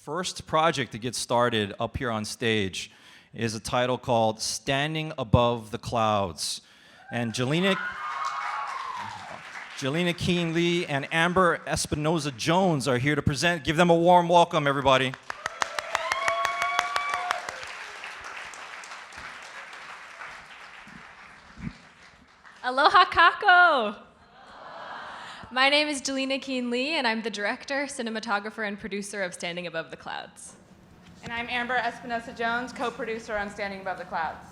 first project to get started up here on stage is a title called Standing Above the Clouds. And Jalena Keane-Lee and Amber Espinosa-Jones are here to present. Give them a warm welcome, everybody. Aloha kako! My name is Jalena Keane-Lee, and I'm the director, cinematographer, and producer of Standing Above the Clouds. And I'm Amber Espinosa-Jones, co-producer on Standing Above the Clouds.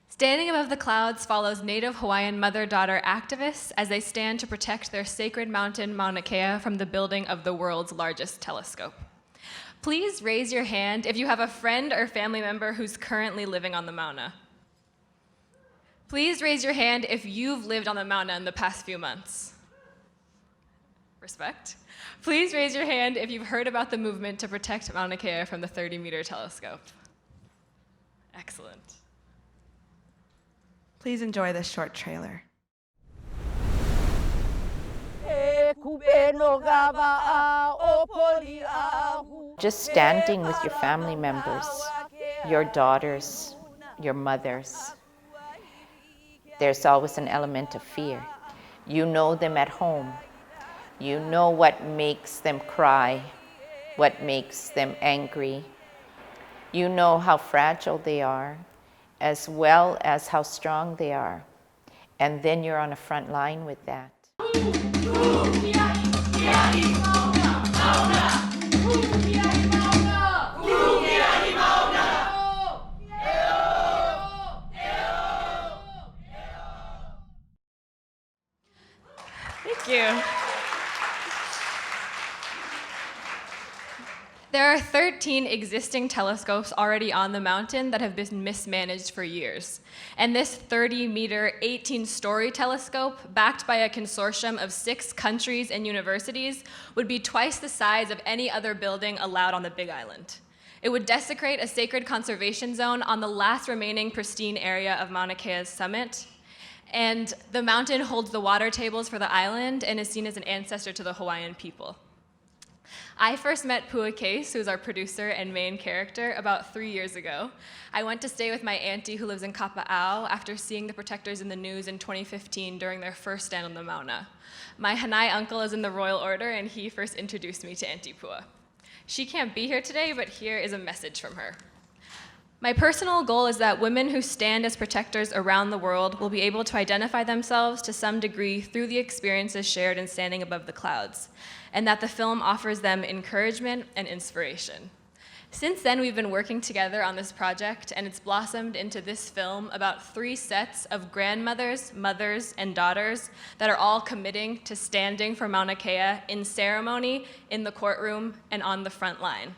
Standing Above the Clouds follows Native Hawaiian mother-daughter activists as they stand to protect their sacred mountain, Mauna Kea, from the building of the world's largest telescope. Please raise your hand if you have a friend or family member who's currently living on the Mauna. Please raise your hand if you've lived on the Mauna in the past few months. Respect. Please raise your hand if you've heard about the movement to protect Mauna Kea from the 30-meter telescope. Excellent. Please enjoy this short trailer. Just standing with your family members, your daughters, your mothers, there's always an element of fear. You know them at home. You know what makes them cry, what makes them angry. You know how fragile they are, as well as how strong they are. And then you're on a front line with that. Thank you. There are 13 existing telescopes already on the mountain that have been mismanaged for years. And this 30-meter, 18-story telescope, backed by a consortium of 6 countries and universities, would be twice the size of any other building allowed on the Big Island. It would desecrate a sacred conservation zone on the last remaining pristine area of Mauna Kea's summit. And the mountain holds the water tables for the island and is seen as an ancestor to the Hawaiian people. I first met Pua Case, who's our producer and main character, about 3 years ago. I went to stay with my auntie who lives in Kapa'au after seeing the protectors in the news in 2015 during their first stand on the Mauna. My Hanai uncle is in the Royal Order, and he first introduced me to Auntie Pua. She can't be here today, but here is a message from her. My personal goal is that women who stand as protectors around the world will be able to identify themselves to some degree through the experiences shared in Standing Above the Clouds, and that the film offers them encouragement and inspiration. Since then, we've been working together on this project, and it's blossomed into this film about 3 sets of grandmothers, mothers, and daughters that are all committing to standing for Mauna Kea in ceremony, in the courtroom, and on the front line.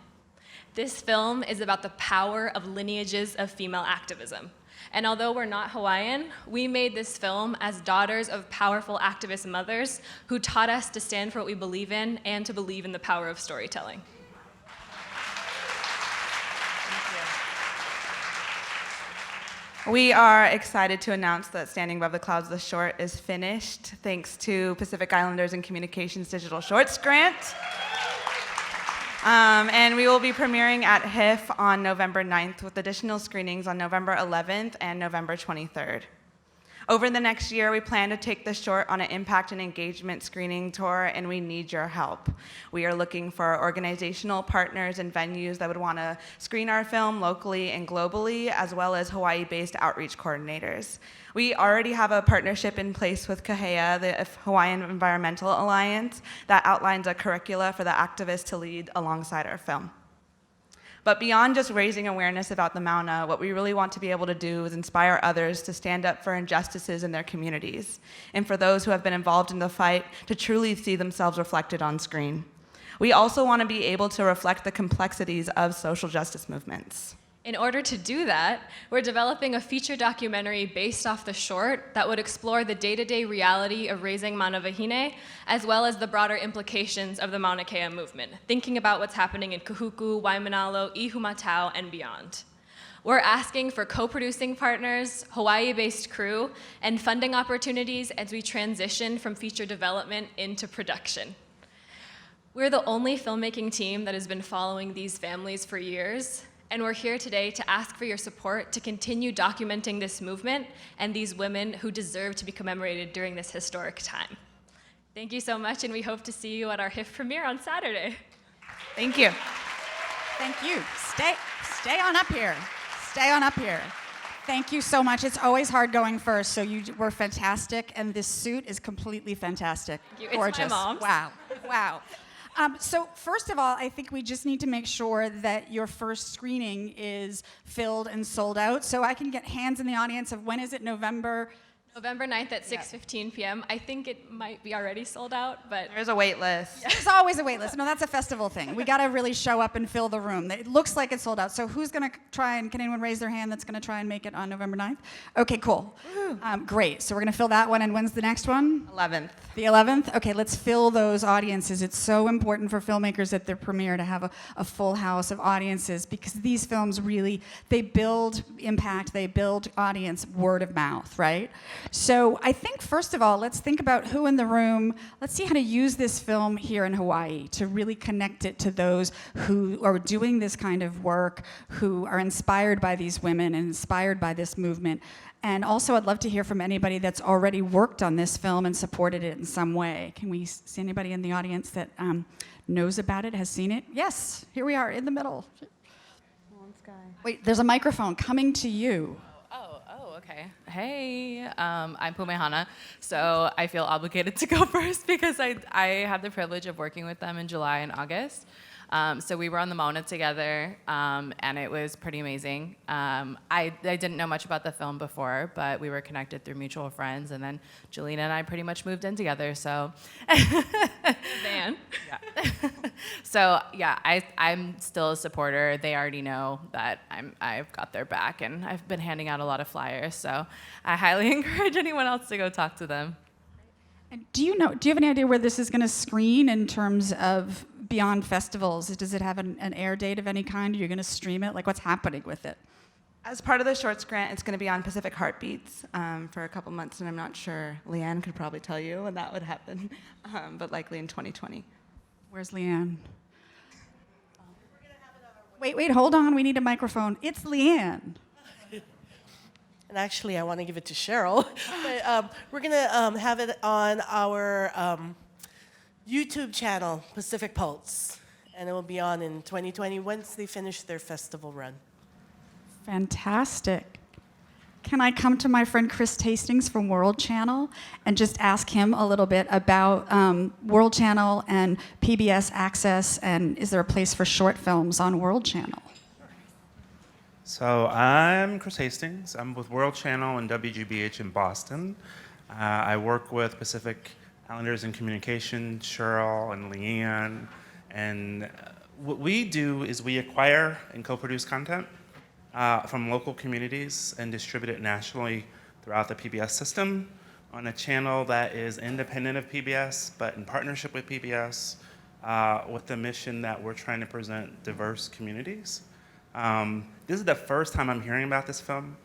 This film is about the power of lineages of female activism. And although we're not Hawaiian, we made this film as daughters of powerful activist mothers who taught us to stand for what we believe in and to believe in the power of storytelling. We are excited to announce that Standing Above the Clouds, the short, is finished, thanks to Pacific Islanders and Communications Digital Shorts Grant. And we will be premiering at HIF on November 9th with additional screenings on November 11th and November 23rd. Over the next year, we plan to take the short on an impact and engagement screening tour, and we need your help. We are looking for organizational partners and venues that would want to screen our film locally and globally, as well as Hawaii-based outreach coordinators. We already have a partnership in place with KAHEA, the Hawaiian Environmental Alliance, that outlines a curricula for the activists to lead alongside our film. But beyond just raising awareness about the Mauna, what we really want to be able to do is inspire others to stand up for injustices in their communities, and for those who have been involved in the fight to truly see themselves reflected on screen. We also want to be able to reflect the complexities of social justice movements. In order to do that, we're developing a feature documentary based off the short that would explore the day-to-day reality of raising mana wahine, as well as the broader implications of the Mauna Kea movement, thinking about what's happening in Kahuku, Waimanalo, Ihumatao, and beyond. We're asking for co-producing partners, Hawaii-based crew, and funding opportunities as we transition from feature development into production. We're the only filmmaking team that has been following these families for years, and we're here today to ask for your support to continue documenting this movement and these women who deserve to be commemorated during this historic time. Thank you so much, and we hope to see you at our HIF premiere on Saturday. Thank you. Thank you. Stay on up here. Stay on up here. Thank you so much. It's always hard going first, so you were fantastic, and this suit is completely fantastic. Thank you. It's Gorgeous. my mom's. Wow. Wow. So first of all, I think we just need to make sure that your first screening is filled and sold out. So I can get hands in the audience of when is it, November? November 9th at 6:15 p.m. I think it might be already sold out, but There's a wait list. There's always a wait list. No, that's a festival thing. We got to really show up and fill the room. It looks like it's sold out. So who's going to try and, can anyone raise their hand that's going to try and make it on November 9th? Okay, cool. Great. So we're going to fill that one. And when's the next one? 11th. The 11th? Okay, let's fill those audiences. It's so important for filmmakers at their premiere to have a full house of audiences, because these films really, they build impact, they build audience, word of mouth, right? So I think, first of all, let's think about who in the room. Let's see how to use this film here in Hawaii to really connect it to those who are doing this kind of work, who are inspired by these women and inspired by this movement. And also, I'd love to hear from anybody that's already worked on this film and supported it in some way. Can we see anybody in the audience that knows about it, has seen it? Yes, here we are in the middle. Wait, there's a microphone coming to you. Okay. Hey, I'm Pumehana, so I feel obligated to go first because I had the privilege of working with them in July and August. So we were on the Mauna together, and it was pretty amazing. I didn't know much about the film before, but we were connected through mutual friends, and then Jalena and I pretty much moved in together, so. Van. Yeah. So yeah, I'm still a supporter. They already know that I've got their back, and I've been handing out a lot of flyers, so I highly encourage anyone else to go talk to them. And do you have any idea where this is going to screen in terms of beyond festivals? Does it have an air date of any kind? Are you going to stream it? Like, what's happening with it? As part of the Shorts grant, it's going to be on Pacific Heartbeats for a couple months, and I'm not sure. Leanne could probably tell you when that would happen, but likely in 2020. Where's Leanne? Wait, hold on. We need a microphone. It's Leanne. And actually, I want to give it to Cheryl. But we're going to have it on our YouTube channel, Pacific Pulse. And it will be on in 2020 once they finish their festival run. Fantastic. Can I come to my friend Chris Hastings from World Channel and just ask him a little bit about World Channel and PBS Access, and is there a place for short films on World Channel? So I'm Chris Hastings. I'm with World Channel and WGBH in Boston. I work with Pacific Islanders in Communication, Cheryl and Leanne. And what we do is we acquire and co-produce content from local communities and distribute it nationally throughout the PBS system on a channel that is independent of PBS, but in partnership with PBS, with the mission that we're trying to present diverse communities. This is the first time I'm hearing about this film,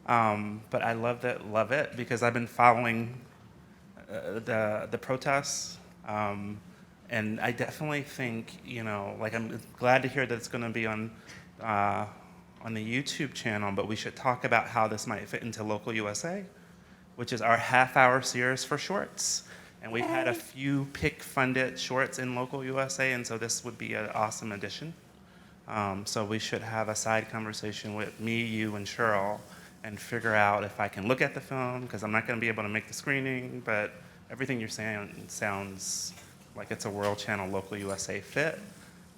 but I love it because I've been following the protests, and I definitely think, I'm glad to hear that it's going to be on the YouTube channel, but we should talk about how this might fit into Local USA, which is our half-hour series for shorts. And we've had a few PIC-funded shorts in Local USA, and so this would be an awesome addition. So we should have a side conversation with me, you, and Cheryl, and figure out if I can look at the film, because I'm not going to be able to make the screening, but everything you're saying sounds like it's a World Channel Local USA fit.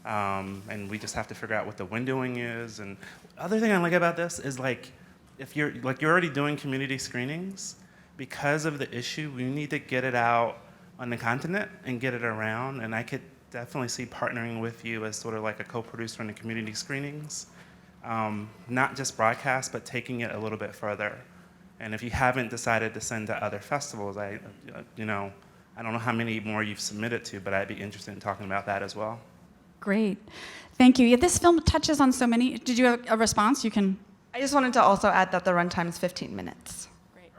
And we just have to figure out what the windowing is. And the other thing I like about this is if you're already doing community screenings, because of the issue, we need to get it out on the continent and get it around. And I could definitely see partnering with you as sort of like a co-producer in the community screenings, not just broadcast, but taking it a little bit further. And if you haven't decided to send to other festivals, I don't know how many more you've submitted to, but I'd be interested in talking about that as well. Great. Thank you. Yeah, this film touches on so many. Did you have a response? You can. I just wanted to also add that the runtime is 15 minutes. Great.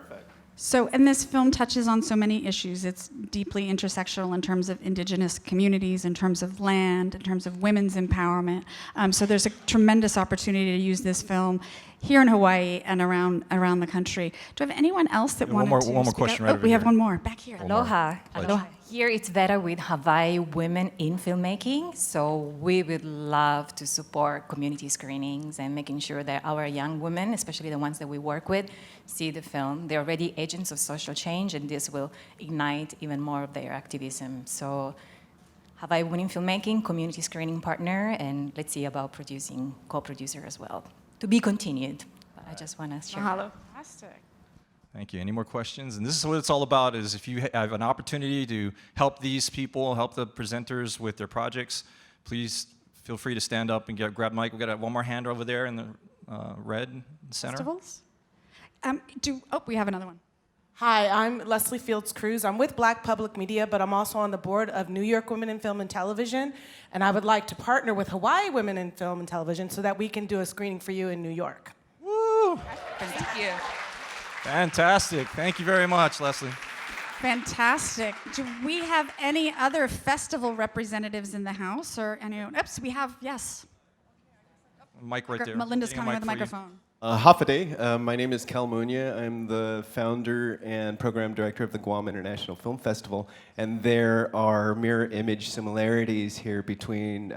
So, and this film touches on so many issues. It's deeply intersectional in terms of indigenous communities, in terms of land, in terms of women's empowerment. So there's a tremendous opportunity to use this film here in Hawaii and around the country. Do I have anyone else that wanted to one more speak question up? right Oh, over we have here. one more, back here. Aloha. Pleasure. Aloha. Here it's Vera with Hawaii Women in Filmmaking. So we would love to support community screenings and making sure that our young women, especially the ones that we work with, see the film. They're already agents of social change, and this will ignite even more of their activism. So Hawaii Women in Filmmaking, community screening partner, and let's see about producing, co-producer as well. To be continued. But I just want to share. Mahalo. Fantastic. Thank you. Any more questions? And this is what it's all about, is if you have an opportunity to help these people, help the presenters with their projects, please feel free to stand up and grab Mike. We've got one more hand over there in the red center. Festivals? We have another one. Hi, I'm Leslie Fields Cruz. I'm with Black Public Media, but I'm also on the board of New York Women in Film and Television, and I would like to partner with Hawaii Women in Film and Television so that we can do a screening for you in New York. Woo! Thank you. Fantastic. Thank you very much, Leslie. Fantastic. Do we have any other festival representatives in the house or anyone? Oops, we have, yes. Mike right there. Melinda's Getting a coming with the mic for you. microphone. Hafa. My name is Cal Munya. I'm the founder and program director of the Guam International Film Festival, and there are mirror image similarities here between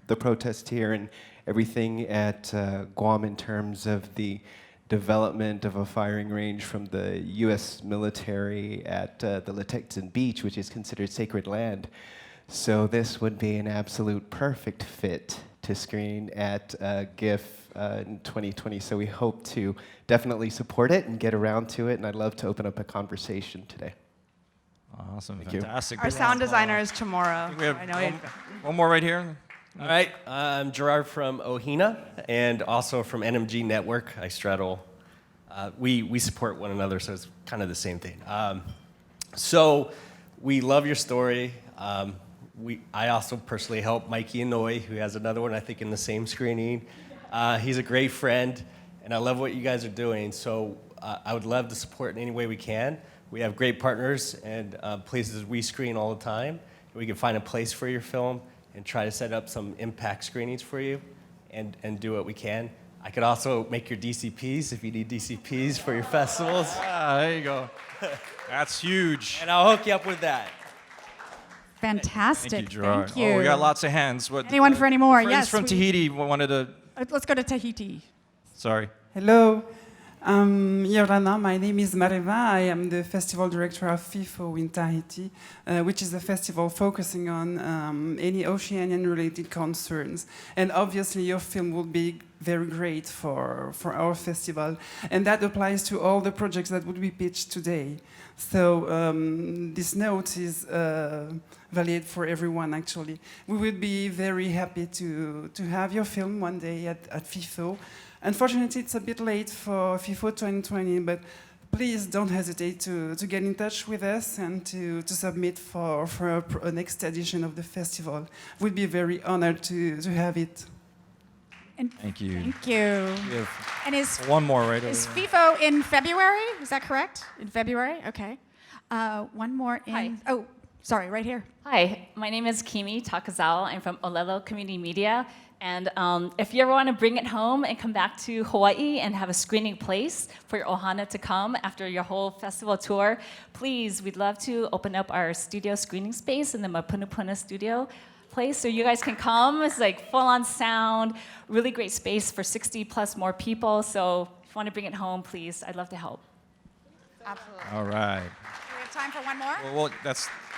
the protest here and everything at Guam in terms of the development of a firing range from the U.S. military at the Latexan Beach, which is considered sacred land. So this would be an absolute perfect fit to screen at GIF in 2020. So we hope to definitely support it and get around to it, and I'd love to open up a conversation today. Awesome. Thank you. Fantastic. Our sound designer is tomorrow. We have I know one more right here. All right, I'm Gerard from Ohina and also from NMG Network. I straddle. We support one another, so it's kind of the same thing. So we love your story. I also personally help Mikey Inouye, who has another one, I think, in the same screening. He's a great friend, and I love what you guys are doing. So I would love to support in any way we can. We have great partners and places we screen all the time. We can find a place for your film and try to set up some impact screenings for you and do what we can. I could also make your DCPs if you need DCPs for your festivals. There you go. That's huge. And I'll hook you up with that. Fantastic. Thank you, Gerard. Thank you. Oh, we got lots of hands. What, Anyone for any more? friends Yes. from Tahiti wanted to. Let's go to Tahiti. Sorry. Hello, Yorana. My name is Mareva. I am the festival director of FIFO in Tahiti, which is a festival focusing on any Oceanian-related concerns. And obviously, your film will be very great for our festival. And that applies to all the projects that would be pitched today. So this note is valid for everyone, actually. We would be very happy to have your film one day at FIFO. Unfortunately, it's a bit late for FIFO 2020, but please don't hesitate to get in touch with us and to submit for a next edition of the festival. We'd be very honored to have it. And Thank you. Thank you. We have And is one more right over Is there. FIFO in February? Is that correct? In February? Okay. One more in. Hi. Oh, sorry, right here. Hi, my name is Kimi Takazawa. I'm from Olelo Community Media. And if you ever want to bring it home and come back to Hawaii and have a screening place for your ohana to come after your whole festival tour, please, we'd love to open up our studio screening space in the Mapunapuna studio place so you guys can come. It's like full-on sound, really great space for 60 plus more people. So if you want to bring it home, please, I'd love to help. Absolutely. All right. Do we have time for one more?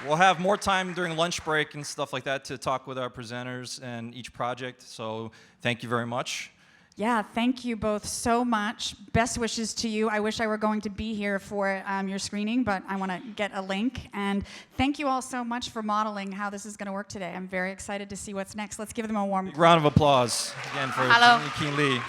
We'll have more time during lunch break and stuff like that to talk with our presenters and each project. So thank you very much. Yeah, thank you both so much. Best wishes to you. I wish I were going to be here for your screening, but I want to get a link. And thank you all so much for modeling how this is going to work today. I'm very excited to see what's next. Let's give them a warm Round of applause again for Hello. Jalena Keane-Lee.